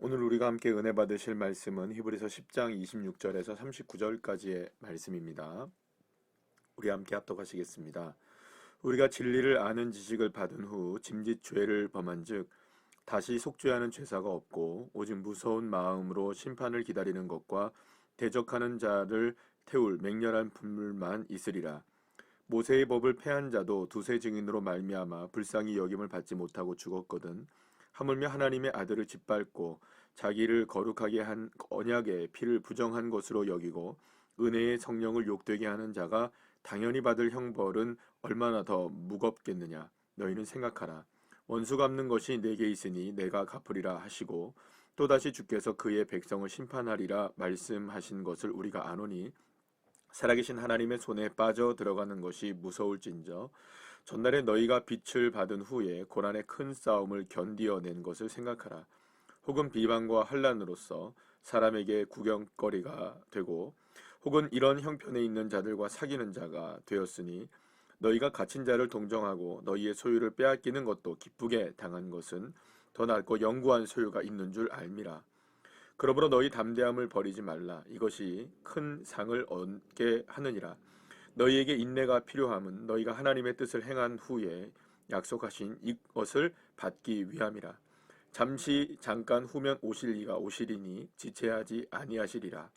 오늘 우리가 함께 은혜 받으실 말씀은 히브리서 10장 26절에서 39절까지의 말씀입니다. 우리 함께 합독하시겠습니다. 우리가 진리를 아는 지식을 받은 후 짐짓 죄를 범한즉 다시 속죄하는 죄사가 없고 오직 무서운 마음으로 심판을 기다리는 것과 대적하는 자를 태울 맹렬한 분물만 있으리라. 모세의 법을 폐한 자도 두세 증인으로 말미암아 불쌍히 여김을 받지 못하고 죽었거든. 하물며 하나님의 아들을 짓밟고 자기를 거룩하게 한 언약의 피를 부정한 것으로 여기고 은혜의 성령을 욕되게 하는 자가 당연히 받을 형벌은 얼마나 더 무겁겠느냐. 너희는 생각하라. 원수 갚는 것이 내게 있으니 내가 갚으리라 하시고 또다시 주께서 그의 백성을 심판하리라 말씀하신 것을 우리가 아노니 살아계신 하나님의 손에 빠져 들어가는 것이 무서울진저 전날에 너희가 빛을 받은 후에 고난의 큰 싸움을 견디어낸 것을 생각하라. 혹은 비방과 환난으로서 사람에게 구경거리가 되고 혹은 이런 형편에 있는 자들과 사귀는 자가 되었으니 너희가 갇힌 자를 동정하고 너희의 소유를 빼앗기는 것도 기쁘게 당한 것은 더 낫고 영구한 소유가 있는 줄 알미라. 그러므로 너희 담대함을 버리지 말라. 이것이 큰 상을 얻게 하느니라. 너희에게 인내가 필요함은 너희가 하나님의 뜻을 행한 후에 약속하신 이것을 받기 위함이라. 잠깐 후면 오실 이가 오시리니 지체하지 아니하시리라.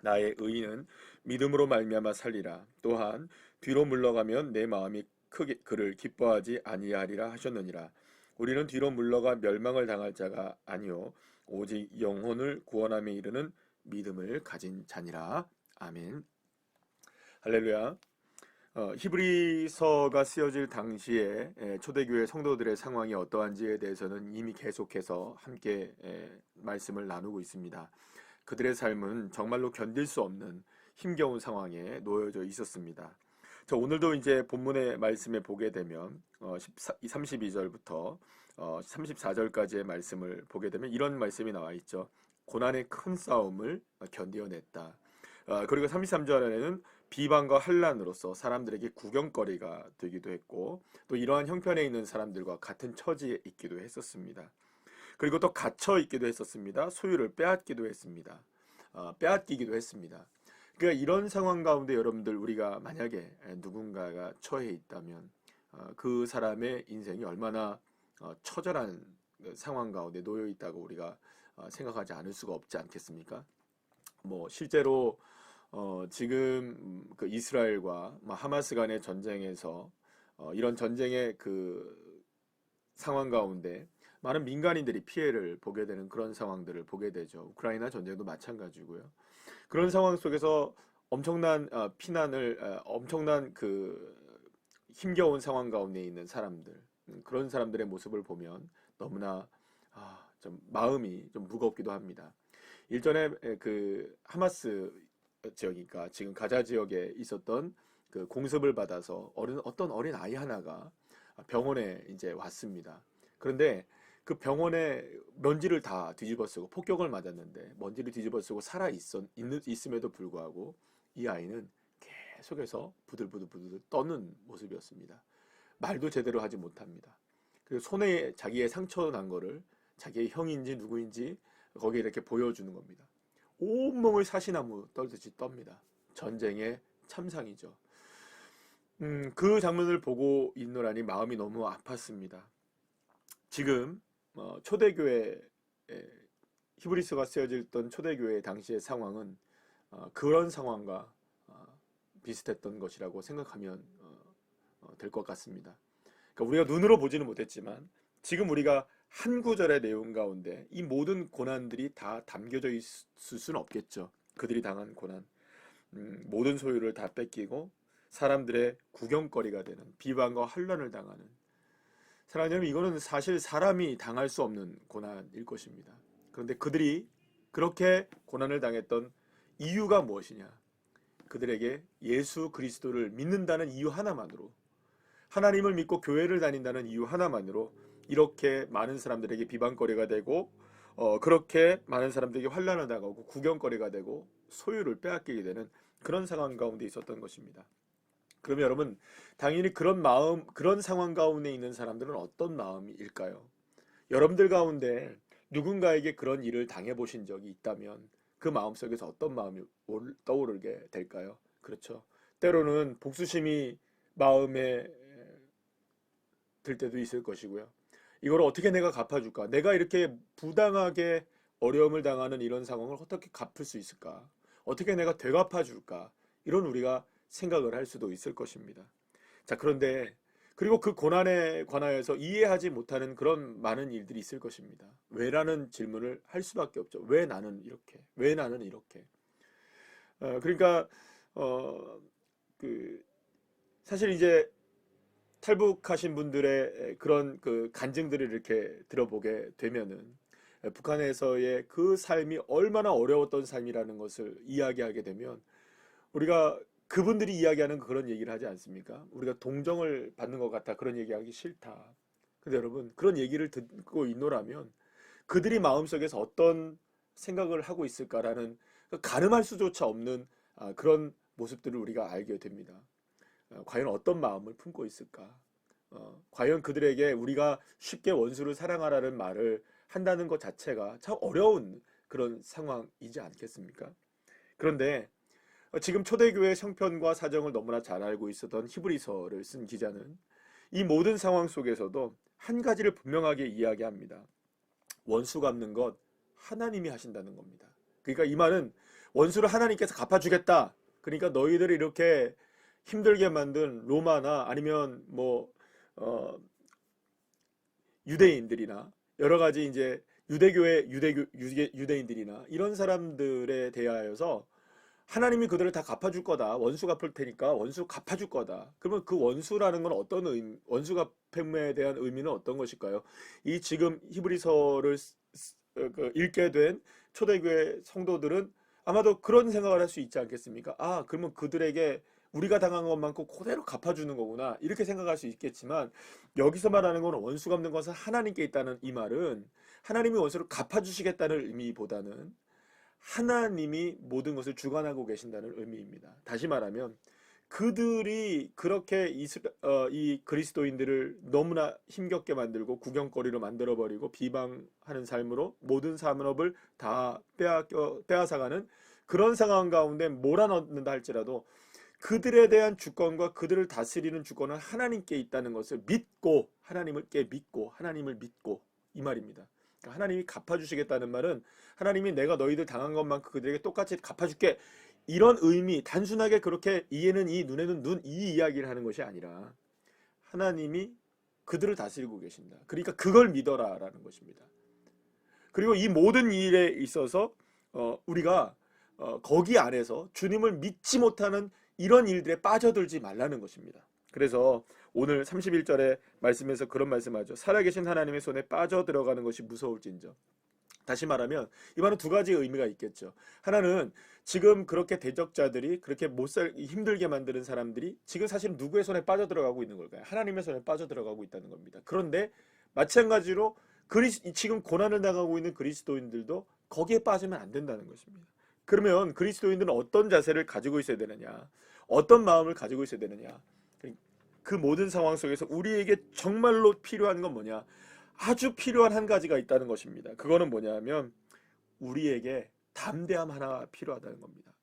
나의 의인은 믿음으로 말미암아 살리라. 또한 뒤로 물러가면 내 마음이 크게 그를 기뻐하지 아니하리라 하셨느니라. 우리는 뒤로 물러가 멸망을 당할 자가 아니요 오직 영혼을 구원함에 이르는 믿음을 가진 자니라. 아멘. 할렐루야. 히브리서가 쓰여질 당시에 초대교회 성도들의 상황이 어떠한지에 대해서는 이미 계속해서 함께 말씀을 나누고 있습니다. 그들의 삶은 정말로 견딜 수 없는 힘겨운 상황에 놓여져 있었습니다. 오늘도 이제 본문의 말씀에 보게 되면 32절부터 34절까지의 말씀을 보게 되면 이런 말씀이 나와 있죠. 고난의 큰 싸움을 견디어냈다. 그리고 33절에는 비방과 환난으로서 사람들에게 구경거리가 되기도 했고 또 이러한 형편에 있는 사람들과 같은 처지에 있기도 했었습니다. 그리고 또 갇혀 있기도 했었습니다. 소유를 빼앗기도 했습니다. 빼앗기기도 했습니다. 그러니까 이런 상황 가운데 여러분들 우리가 만약에 누군가가 처해 있다면 그 사람의 인생이 얼마나 처절한 상황 가운데 놓여 있다고 우리가 생각하지 않을 수가 없지 않겠습니까? 실제로 지금 그 이스라엘과 하마스 간의 전쟁에서 이런 전쟁의 그 상황 가운데 많은 민간인들이 피해를 보게 되는 그런 상황들을 보게 되죠. 우크라이나 전쟁도 마찬가지고요. 그런 상황 속에서 엄청난 엄청난 그 힘겨운 상황 가운데 있는 사람들, 그런 사람들의 모습을 보면 너무나 좀 마음이 좀 무겁기도 합니다. 일전에 그 하마스 지역이니까 지금 가자 지역에 있었던 그 공습을 받아서 어떤 어린 아이 하나가 병원에 이제 왔습니다. 그런데 그 병원에 먼지를 다 뒤집어쓰고 폭격을 맞았는데 먼지를 뒤집어쓰고 있음에도 불구하고 이 아이는 계속해서 부들부들 떠는 모습이었습니다. 말도 제대로 하지 못합니다. 그리고 손에 자기의 상처 난 거를 자기의 형인지 누구인지 거기에 이렇게 보여주는 겁니다. 온몸을 사시나무 떨듯이 떱니다. 전쟁의 참상이죠. 그 장면을 보고 있노라니 마음이 너무 아팠습니다. 지금 초대교회 히브리서가 쓰여졌던 초대교회 당시의 상황은 그런 상황과 비슷했던 것이라고 생각하면 될 것 같습니다. 그러니까 우리가 눈으로 보지는 못했지만 지금 우리가 한 구절의 내용 가운데 이 모든 고난들이 다 담겨져 있을 수는 없겠죠. 그들이 당한 고난, 모든 소유를 다 뺏기고 사람들의 구경거리가 되는 비방과 환난을 당하는, 사랑하는 여러분, 이거는 사실 사람이 당할 수 없는 고난일 것입니다. 그런데 그들이 그렇게 고난을 당했던 이유가 무엇이냐? 그들에게 예수 그리스도를 믿는다는 이유 하나만으로, 하나님을 믿고 교회를 다닌다는 이유 하나만으로 이렇게 많은 사람들에게 비방거리가 되고 그렇게 많은 사람들에게 환난을 당하고 구경거리가 되고 소유를 빼앗기게 되는 그런 상황 가운데 있었던 것입니다. 그러면 여러분, 당연히 그런 상황 가운데 있는 사람들은 어떤 마음일까요? 여러분들 가운데 누군가에게 그런 일을 당해보신 적이 있다면 그 마음속에서 어떤 마음이 떠오르게 될까요? 그렇죠. 때로는 복수심이 마음에 들 때도 있을 것이고요. 이걸 어떻게 내가 갚아줄까? 내가 이렇게 부당하게 어려움을 당하는 이런 상황을 어떻게 갚을 수 있을까? 어떻게 내가 되갚아줄까? 이런 우리가 생각을 할 수도 있을 것입니다. 자, 그런데 그리고 그 고난에 관하여서 이해하지 못하는 그런 많은 일들이 있을 것입니다. 왜라는 질문을 할 수밖에 없죠. 왜 나는 이렇게? 왜 나는 이렇게? 그러니까 어, 그 사실 이제 탈북하신 분들의 그런 그 간증들을 이렇게 들어보게 되면은 북한에서의 그 삶이 얼마나 어려웠던 삶이라는 것을 이야기하게 되면 우리가 그분들이 이야기하는 그런 얘기를 하지 않습니까? 우리가 동정을 받는 것 같아 그런 얘기하기 싫다. 근데 여러분 그런 얘기를 듣고 있노라면 그들이 마음속에서 어떤 생각을 하고 있을까라는 가늠할 수조차 없는 그런 모습들을 우리가 알게 됩니다. 과연 어떤 마음을 품고 있을까? 과연 그들에게 우리가 쉽게 원수를 사랑하라는 말을 한다는 것 자체가 참 어려운 그런 상황이지 않겠습니까? 그런데 지금 초대교회 형편과 사정을 너무나 잘 알고 있었던 히브리서를 쓴 기자는 이 모든 상황 속에서도 한 가지를 분명하게 이야기합니다. 원수 갚는 것 하나님이 하신다는 겁니다. 그러니까 이 말은 원수를 하나님께서 갚아주겠다. 그러니까 너희들을 이렇게 힘들게 만든 로마나 아니면 유대인들이나 여러 가지 이제 유대교의 유대인들이나 이런 사람들에 대하여서 하나님이 그들을 다 갚아줄 거다. 원수 갚을 테니까 원수 갚아줄 거다. 그러면 그 원수라는 건 어떤 의미, 원수 갚음에 대한 의미는 어떤 것일까요? 이 지금 히브리서를 읽게 된 초대교회 성도들은 아마도 그런 생각을 할 수 있지 않겠습니까? 아, 그러면 그들에게 우리가 당한 것만큼 그대로 갚아주는 거구나. 이렇게 생각할 수 있겠지만 여기서 말하는 건 원수 갚는 것은 하나님께 있다는 이 말은 하나님이 원수를 갚아주시겠다는 의미보다는 하나님이 모든 것을 주관하고 계신다는 의미입니다. 다시 말하면 그들이 그렇게 이 그리스도인들을 너무나 힘겹게 만들고 구경거리로 만들어버리고 비방하는 삶으로 모든 산업을 다 빼앗아가는 그런 상황 가운데 몰아넣는다 할지라도 그들에 대한 주권과 그들을 다스리는 주권은 하나님께 있다는 것을 믿고 하나님을 믿고 하나님을 믿고 이 말입니다. 그러니까 하나님이 갚아주시겠다는 말은 하나님이 내가 너희들 당한 것만큼 그들에게 똑같이 갚아줄게 이런 의미 단순하게 그렇게 이에는 이 눈에는 눈 이 이야기를 하는 것이 아니라 하나님이 그들을 다스리고 계신다. 그러니까 그걸 믿어라라는 것입니다. 그리고 이 모든 일에 있어서 우리가 거기 안에서 주님을 믿지 못하는 이런 일들에 빠져들지 말라는 것입니다. 그래서 오늘 31절의 말씀에서 그런 말씀하죠. 살아계신 하나님의 손에 빠져들어가는 것이 무서울진저. 다시 말하면 이 말은 두 가지 의미가 있겠죠. 하나는 지금 그렇게 대적자들이 그렇게 힘들게 만드는 사람들이 지금 사실 누구의 손에 빠져들어가고 있는 걸까요? 하나님의 손에 빠져들어가고 있다는 겁니다. 그런데 마찬가지로 지금 고난을 당하고 있는 그리스도인들도 거기에 빠지면 안 된다는 것입니다. 그러면 그리스도인들은 어떤 자세를 가지고 있어야 되느냐? 어떤 마음을 가지고 있어야 되느냐? 그 모든 상황 속에서 우리에게 정말로 필요한 건 뭐냐? 아주 필요한 한 가지가 있다는 것입니다. 그거는 뭐냐면 우리에게 담대함 하나가 필요하다는 겁니다.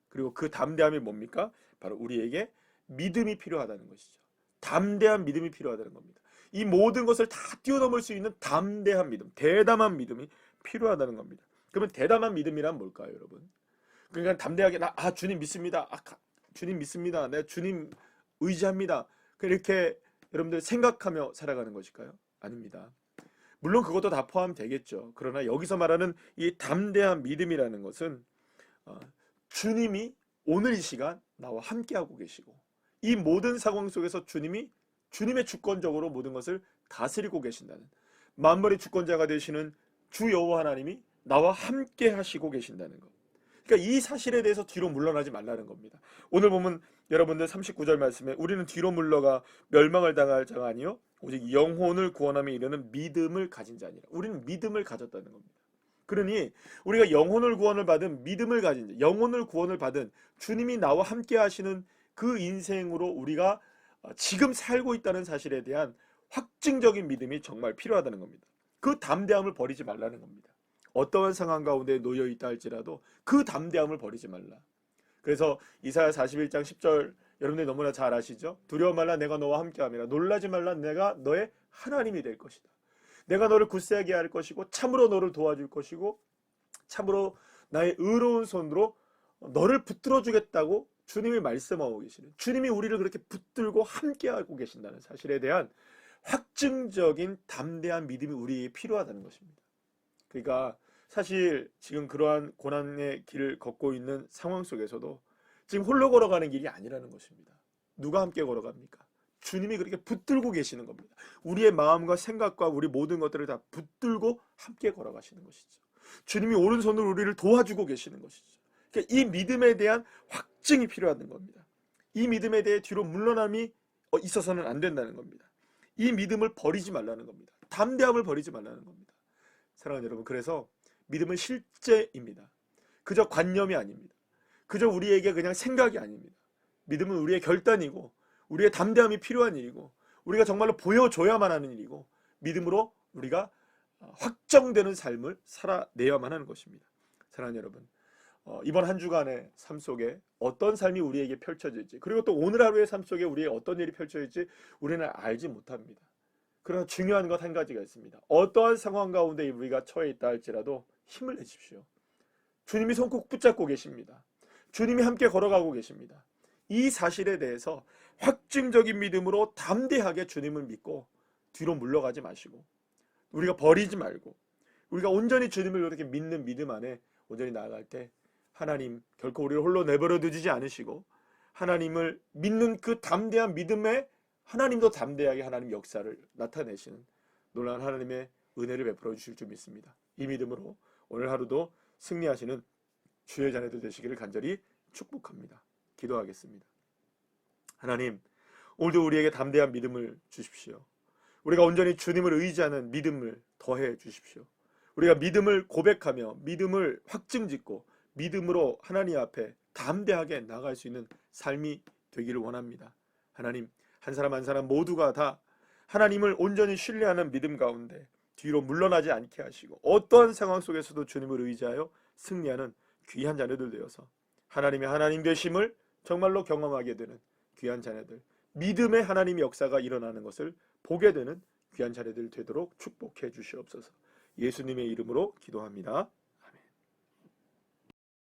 그리고 그 담대함이 뭡니까? 바로 우리에게 믿음이 필요하다는 것이죠. 담대한 믿음이 필요하다는 겁니다. 이 모든 것을 다 뛰어넘을 수 있는 담대한 믿음, 대담한 믿음이 필요하다는 겁니다. 그러면 대담한 믿음이란 뭘까요, 여러분? 그러니까 담대하게 주님 믿습니다. 주님 믿습니다. 내 주님 의지합니다. 이렇게 여러분들 생각하며 살아가는 것일까요? 아닙니다. 물론 그것도 다 포함되겠죠. 그러나 여기서 말하는 이 담대한 믿음이라는 것은 주님이 오늘 이 시간 나와 함께하고 계시고 이 모든 상황 속에서 주님의 주권적으로 모든 것을 다스리고 계신다는 만물의 주권자가 되시는 주 여호와 하나님이 나와 함께 하시고 계신다는 것. 그러니까 이 사실에 대해서 뒤로 물러나지 말라는 겁니다. 오늘 보면 여러분들 39절 말씀에 우리는 뒤로 물러가 멸망을 당할 자가 아니요 오직 영혼을 구원함에 이르는 믿음을 가진 자니라. 우리는 믿음을 가졌다는 겁니다. 그러니 우리가 영혼을 구원을 받은 믿음을 가진 자, 영혼을 구원을 받은 주님이 나와 함께 하시는 그 인생으로 우리가 지금 살고 있다는 사실에 대한 확증적인 믿음이 정말 필요하다는 겁니다. 그 담대함을 버리지 말라는 겁니다. 어떠한 상황 가운데 놓여 있다 할지라도 그 담대함을 버리지 말라. 그래서 이사야 41장 10절 여러분들이 너무나 잘 아시죠? 두려워 말라, 내가 너와 함께함이라. 놀라지 말라, 내가 너의 하나님이 될 것이다. 내가 너를 굳세게 할 것이고 참으로 너를 도와줄 것이고 참으로 나의 의로운 손으로 너를 붙들어 주겠다고 주님이 말씀하고 계시는, 주님이 우리를 그렇게 붙들고 함께하고 계신다는 사실에 대한 확증적인 담대한 믿음이 우리에게 필요하다는 것입니다. 그러니까 사실 지금 그러한 고난의 길을 걷고 있는 상황 속에서도 지금 홀로 걸어가는 길이 아니라는 것입니다. 누가 함께 걸어갑니까? 주님이 그렇게 붙들고 계시는 겁니다. 우리의 마음과 생각과 우리 모든 것들을 다 붙들고 함께 걸어가시는 것이죠. 주님이 오른손으로 우리를 도와주고 계시는 것이죠. 그러니까 이 믿음에 대한 확증이 필요한 겁니다. 이 믿음에 대해 뒤로 물러남이 있어서는 안 된다는 겁니다. 이 믿음을 버리지 말라는 겁니다. 담대함을 버리지 말라는 겁니다. 사랑하는 여러분, 그래서 믿음은 실제입니다. 그저 관념이 아닙니다. 그저 우리에게 그냥 생각이 아닙니다. 믿음은 우리의 결단이고 우리의 담대함이 필요한 일이고 우리가 정말로 보여줘야만 하는 일이고 믿음으로 우리가 확정되는 삶을 살아내야만 하는 것입니다. 사랑하는 여러분, 이번 한 주간의 삶 속에 어떤 삶이 우리에게 펼쳐질지, 그리고 또 오늘 하루의 삶 속에 우리의 어떤 일이 펼쳐질지 우리는 알지 못합니다. 그러나 중요한 것 한 가지가 있습니다. 어떠한 상황 가운데 우리가 처해 있다 할지라도 힘을 내십시오. 주님이 손 꼭 붙잡고 계십니다. 주님이 함께 걸어가고 계십니다. 이 사실에 대해서 확증적인 믿음으로 담대하게 주님을 믿고 뒤로 물러가지 마시고 우리가 버리지 말고 우리가 온전히 주님을 이렇게 믿는 믿음 안에 온전히 나아갈 때 하나님 결코 우리를 홀로 내버려 두지 않으시고 하나님을 믿는 그 담대한 믿음에 하나님도 담대하게 하나님 역사를 나타내시는 놀라운 하나님의 은혜를 베풀어 주실 줄 믿습니다. 이 믿음으로 오늘 하루도 승리하시는 주의 자녀들 되시기를 간절히 축복합니다. 기도하겠습니다. 하나님, 오늘도 우리에게 담대한 믿음을 주십시오. 우리가 온전히 주님을 의지하는 믿음을 더해 주십시오. 우리가 믿음을 고백하며 믿음을 확증짓고 믿음으로 하나님 앞에 담대하게 나갈 수 있는 삶이 되기를 원합니다. 하나님, 한 사람 한 사람 모두가 다 하나님을 온전히 신뢰하는 믿음 가운데 뒤로 물러나지 않게 하시고 어떠한 상황 속에서도 주님을 의지하여 승리하는 귀한 자녀들 되어서 하나님의 하나님 되심을 정말로 경험하게 되는 귀한 자녀들, 믿음의 하나님의 역사가 일어나는 것을 보게 되는 귀한 자녀들 되도록 축복해 주시옵소서. 예수님의 이름으로 기도합니다.